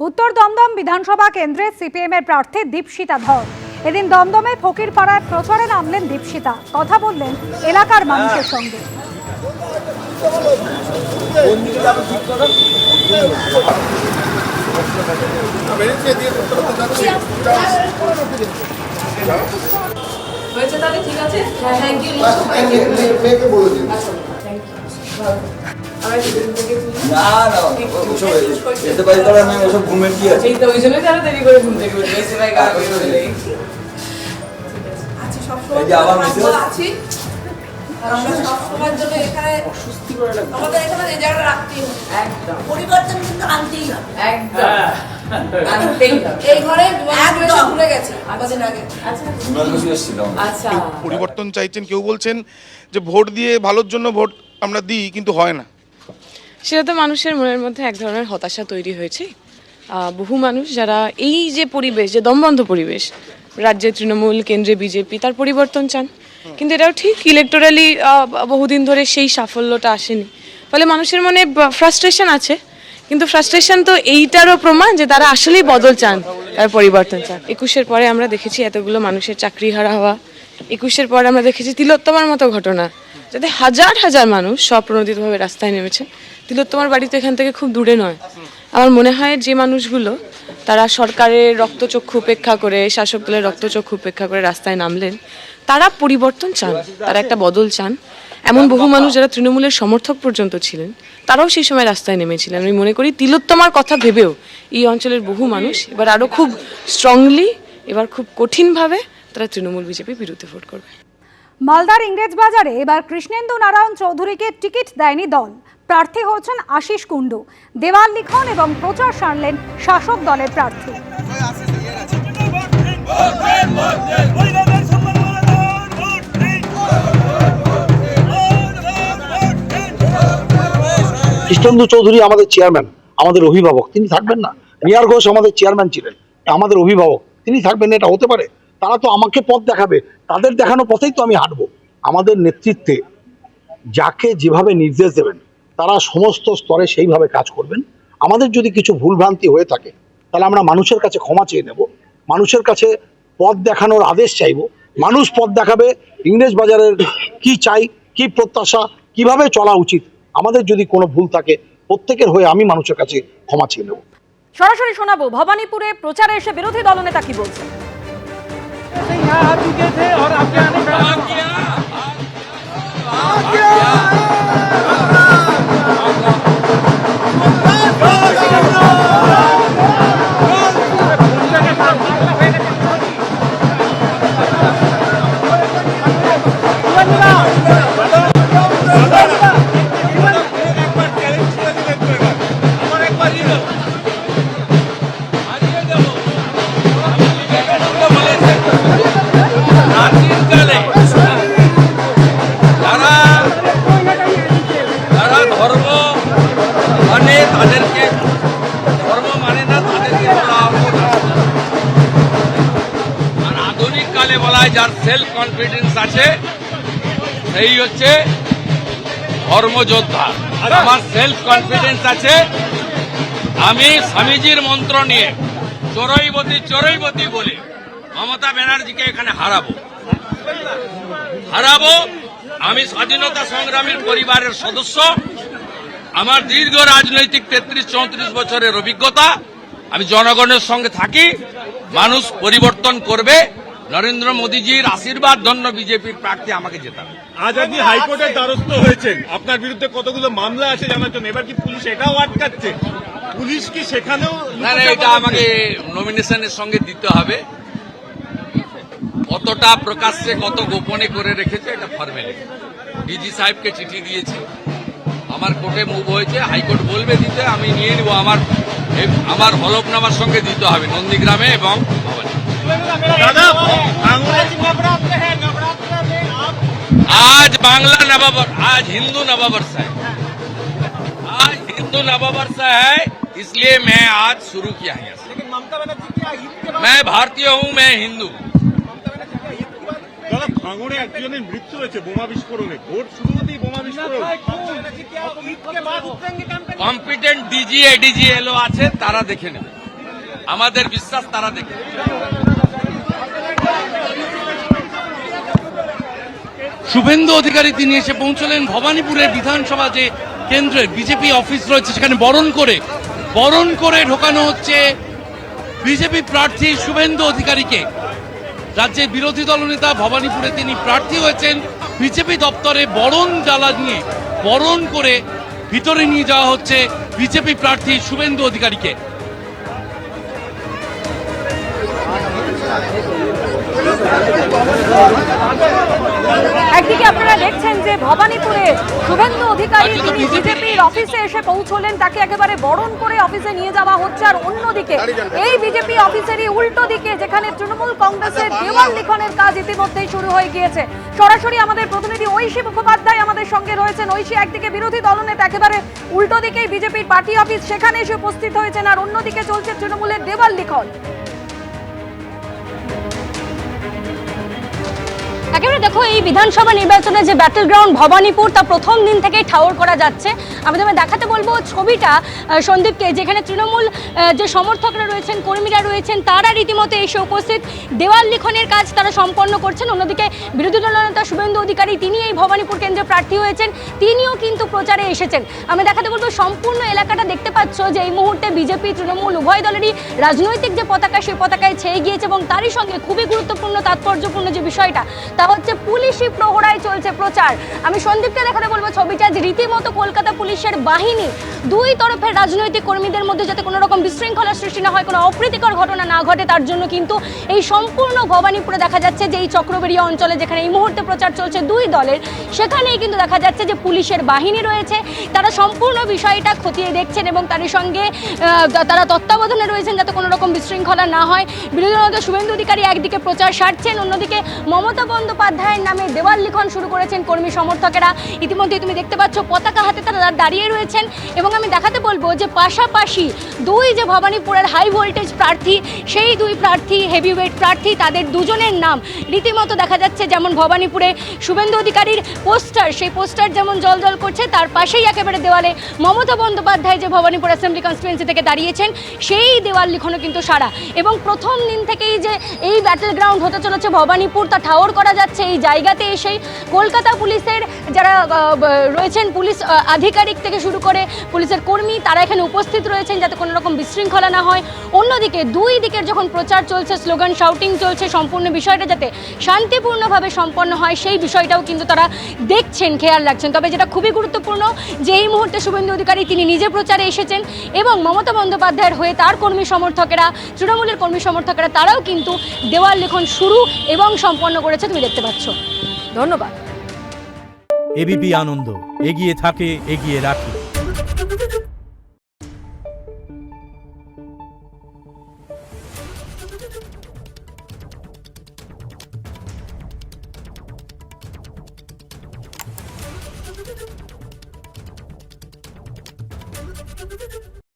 উত্তর দমদম বিধানসভা কেন্দ্রে সিপিএম এর প্রার্থী দীপশিতা ধর এদিন দমদমে ফকিরপাড়ায় প্রচারে নামলেন দীপশিতা। কথা বললেন এলাকার মানুষের সঙ্গে। পরিবর্তন কিন্তু আনতেই হবে, এই ঘরে ভুলে গেছে আমাদের আগে। আচ্ছা, পরিবর্তন চাইছেন, কেউ বলছেন যে ভোট দিয়ে ভালোর জন্য ভোট আমরা দিই, কিন্তু হয় না। সেটা তো মানুষের মনের মধ্যে এক ধরনের হতাশা তৈরি হয়েছে। বহু মানুষ যারা এই যে পরিবেশ, যে দমবন্ধ পরিবেশ, রাজ্যে তৃণমূল, কেন্দ্রে বিজেপি, তার পরিবর্তন চান, কিন্তু এটাও ঠিক ইলেকটোরালি বহুদিন ধরে সেই সাফল্যটা আসেনি। ফলে মানুষের মনে ফ্রাস্ট্রেশন আছে, কিন্তু ফ্রাস্ট্রেশন তো এইটারও প্রমাণ যে তারা আসলেই বদল চান, তার পরিবর্তন চান। 21-এর পরে আমরা দেখেছি এতগুলো মানুষের চাকরি হারা হওয়া, 21-এর পরে আমরা দেখেছি তিলোত্তমার মতো ঘটনা, যাতে হাজার হাজার মানুষ স্বপ্রণোদিতভাবে রাস্তায় নেমেছে। তিলোত্তমার বাড়ি তো এখান থেকে খুব দূরে নয়। আমার মনে হয় যে মানুষগুলো তারা সরকারের রক্তচক্ষু উপেক্ষা করে, শাসক দলের রক্তচক্ষু উপেক্ষা করে রাস্তায় নামলেন, তারা পরিবর্তন চান, তারা একটা বদল চান। এমন বহু মানুষ যারা তৃণমূলের সমর্থক পর্যন্ত ছিলেন, তারাও সেই সময় রাস্তায় নেমেছিলেন। আমি মনে করি তিলোত্তমার কথা ভেবেও এই অঞ্চলের বহু মানুষ এবার আরও খুব স্ট্রংলি, এবার খুব কঠিনভাবে তারা তৃণমূল বিজেপির বিরুদ্ধে ভোট করবে। মালদার ইংরেজবাজারে এবার কৃষ্ণেন্দু নারায়ণ চৌধুরীকে টিকিট দেয়নি দল। প্রার্থী হচ্ছেন আশিস কুণ্ডু। দেওয়াল লিখন এবং প্রচার সারলেন শাসক দলের প্রার্থী। কৃষ্ণেন্দু চৌধুরী আমাদের চেয়ারম্যান, আমাদের অভিভাবক, তিনি থাকবেন না? নিয়ার ঘোষ আমাদের চেয়ারম্যান ছিলেন, আমাদের অভিভাবক, তিনি থাকবেন না? এটা হতে পারে? তারা তো আমাকে পথ দেখাবে, তাদের দেখানো পথেই তো আমি হাঁটবো। আমাদের নেতৃত্বে যাকে যেভাবে নির্দেশ দেবেন তারা সমস্ত স্তরে সেইভাবে কাজ করবেন। আমাদের যদি কিছু ভুলভ্রান্তি হয়ে থাকে তাহলে আমরা মানুষের কাছে ক্ষমা চেয়ে নেব, মানুষের কাছে পথ দেখানোর আদেশ চাইব। মানুষ পথ দেখাবে ইংরেজবাজারের কি চাই, কি প্রত্যাশা, কিভাবে চলা উচিত। আমাদের যদি কোনো ভুল থাকে প্রত্যেকের হয়ে আমি মানুষের কাছে ক্ষমা চেয়ে নেব। সরাসরি শোনাবো ভবানীপুরে প্রচারে এসে বিরোধী দলনেতা কি বলছেন। যার সেলফ কনফিডেন্স আছে সেই হচ্ছে ধর্মযোদ্ধা। আমার সেলফ কনফিডেন্স আছে, আমি স্বামীজির মন্ত্র নিয়ে চরৈবতী চরৈবতী বলে মমতা ব্যানার্জিকে এখানে হারাবো। আমি স্বাধীনতা সংগ্রামীর পরিবারের সদস্য, আমার দীর্ঘ রাজনৈতিক 33-34 বছরের অভিজ্ঞতা, আমি জনগণের সঙ্গে থাকি। মানুষ পরিবর্তন করবে। নরেন্দ্র মোদীজির আশীর্বাদ ধন্য বিজেপির প্রার্থী আমাকে জেতাবে। আজ আপনি হাইকোর্টের দ্বারস্থ হয়েছেন, আপনার বিরুদ্ধে কতগুলো মামলা আছে জানার জন্য, এবার কি পুলিশ এটাও আটকাচ্ছে? পুলিশ কি সেখানেও? না, এটা আমাকে নমিনেশনের সঙ্গে দিতে হবে। কতটা প্রকাশ্যে কত গোপনে করে রেখেছে এটা ফর্মালিটি। ডিজি সাহেবকে চিঠি দিয়েছি, আমার কোর্টে মুভ হয়েছে, হাইকোর্ট বলবে দিতে, আমি নিয়ে নিব। আমার হলফনামার সঙ্গে দিতে হবে নন্দীগ্রামে এবং ভবানী। आज बांग्ला नववर्ष, आज हिंदू नववर्ष है, आज हिंदू नववर्ष है, इसलिए मैं आज शुरू किया है। मैं भारतीय हूँ, मैं हिंदू। ভাঙড়ে একজনের মৃত্যু হয়েছে বোমা বিস্ফোরণে, ভোট শুরু হতেই বোমা বিস্ফোরণ। কম্পিটেন্ট ডিজি এডিজি এলো আছে, তারা দেখে নেবে। আমাদের বিশ্বাস তারা দেখবে। শুভেন্দু অধিকারী তিনি এসে পৌঁছলেন ভবানীপুরের বিধানসভা যে কেন্দ্রের বিজেপি অফিস রয়েছে সেখানে বরণ করে ঢোকানো হচ্ছে বিজেপি প্রার্থী শুভেন্দু অধিকারীকে। রাজ্যের বিরোধী দলনেতা ভবানীপুরে তিনি প্রার্থী হয়েছেন, বিজেপি দপ্তরে বরণ জ্বালা নিয়ে বরণ করে ভিতরে নিয়ে যাওয়া হচ্ছে বিজেপি প্রার্থী শুভেন্দু অধিকারীকে। একদিকে আপনারা দেখছেন যে ভবানীপুরে শুভেন্দু অধিকারী তিনি বিজেপির অফিসে এসে পৌঁছলেন, তাকে একেবারে বরণ করে অফিসে নিয়ে যাওয়া হচ্ছে। আর অন্যদিকে এই বিজেপি অফিসেরই উল্টো দিকে যেখানে তৃণমূল কংগ্রেসের দেওয়াল লিখনের কাজ ইতিমধ্যেই শুরু হয়ে গিয়েছে। সরাসরি আমাদের প্রতিনিধি ঐশী মুখোপাধ্যায় আমাদের সঙ্গে রয়েছেন। ঐশী, একদিকে বিরোধী দলনেতা একেবারে উল্টো দিকেই বিজেপির পার্টি অফিস, সেখানে এসে উপস্থিত হয়েছেন, আর অন্যদিকে চলছে তৃণমূলের দেওয়াল লিখন। একেবারে দেখো, এই বিধানসভা নির্বাচনে যে ব্যাটল গ্রাউন্ড ভবানীপুর তা প্রথম দিন থেকেই ঠাওর করা যাচ্ছে। আমি তোমায় দেখাতে বলবো ছবিটা সন্দীপকে, যেখানে তৃণমূল যে সমর্থকরা রয়েছেন, কর্মীরা রয়েছেন, তারা রীতিমতো এসে উপস্থিত দেওয়াল লিখনের কাজ তারা সম্পন্ন করছেন। অন্যদিকে বিরোধী দলনেতা শুভেন্দু অধিকারী তিনি এই ভবানীপুর কেন্দ্রে প্রার্থী হয়েছেন, তিনিও কিন্তু প্রচারে এসেছেন। আমি দেখাতে বলবো সম্পূর্ণ এলাকাটা দেখতে পাচ্ছ যে এই মুহূর্তে বিজেপি তৃণমূল উভয় দলেরই রাজনৈতিক যে পতাকা সেই পতাকায় ছেয়ে গিয়েছে, এবং তারই সঙ্গে খুবই গুরুত্বপূর্ণ তাৎপর্যপূর্ণ যে বিষয়টা তা হচ্ছে পুলিশি প্রহরায় চলছে প্রচার। আমি সন্দীপকে দেখাতে বলবো ছবিটা, যে রীতিমতো কলকাতা পুলিশের বাহিনী দুই তরফের রাজনৈতিক কর্মীদের মধ্যে যাতে কোনো রকম বিশৃঙ্খলা সৃষ্টি না হয়, কোনো অপ্রীতিকর ঘটনা না ঘটে, তার জন্য কিন্তু এই সম্পূর্ণ ভবানীপুরে দেখা যাচ্ছে যে এই চক্রবেড়িয়া অঞ্চলে যেখানে এই মুহূর্তে প্রচার চলছে দুই দলের, সেখানেই কিন্তু দেখা যাচ্ছে যে পুলিশের বাহিনী রয়েছে, তারা সম্পূর্ণ বিষয়টা খতিয়ে দেখছেন এবং তারই সঙ্গে তারা তত্ত্বাবধানে রয়েছেন যাতে কোনো রকম বিশৃঙ্খলা না হয়। বিরোধী দলনেতা শুভেন্দু অধিকারী একদিকে প্রচার সারছেন, অন্যদিকে মমতা বন্দ্যোপাধ্যায়ের নামে দেওয়াল লিখন শুরু করেছেন কর্মী সমর্থকেরা। ইতিমধ্যে তুমি দেখতে পাচ্ছ পতাকা হাতে তারা দাঁড়িয়ে রয়েছেন, এবং আমি দেখাতে বলবো যে পাশাপাশি দুই যে ভবানীপুরের হাই ভোল্টেজ প্রার্থী, সেই দুই প্রার্থী হেভিওয়েট প্রার্থী, তাদের দুজনের নাম রীতিমতো দেখা যাচ্ছে, যেমন ভবানীপুরে শুভেন্দু অধিকারীর পোস্টার, সেই পোস্টার যেমন জল করছে, তার পাশেই একেবারে দেওয়ালে মমতা বন্দ্যোপাধ্যায় যে ভবানীপুর অ্যাসেম্বলি কনস্টিটুয়েন্সি থেকে দাঁড়িয়েছেন সেই দেওয়াল লিখনও কিন্তু সারা। এবং প্রথম দিন থেকেই যে এই ব্যাটল গ্রাউন্ড হতে চলেছে ভবানীপুর তা ঠাওর করা যাচ্ছে। এই জায়গাতে এসেই কলকাতা পুলিশের যারা রয়েছেন, পুলিশ আধিকারিক থেকে শুরু করে পুলিশের কর্মী, তারা এখানে উপস্থিত রয়েছেন যাতে কোনো রকম বিশৃঙ্খলা না হয়। অন্যদিকে দুই দিকের যখন প্রচার চলছে, স্লোগান শাউটিং চলছে, সম্পূর্ণ বিষয়টা যাতে শান্তিপূর্ণভাবে সম্পন্ন হয় সেই বিষয়টাও কিন্তু তারা দেখছেন, খেয়াল রাখছেন। তবে যেটা খুবই গুরুত্বপূর্ণ যে এই মুহূর্তে শুভেন্দু অধিকারী তিনি নিজে প্রচারে এসেছেন, এবং মমতা বন্দ্যোপাধ্যায়ের হয়ে তার কর্মী সমর্থকেরা, তৃণমূলের কর্মী সমর্থকেরা, তারাও কিন্তু দেওয়াল লিখন শুরু এবং সম্পন্ন করেছে, তুমি দেখতে পাচ্ছ। ধন্যবাদ। এবিপি আনন্দ, এগিয়ে থাকে, এগিয়ে রাখে।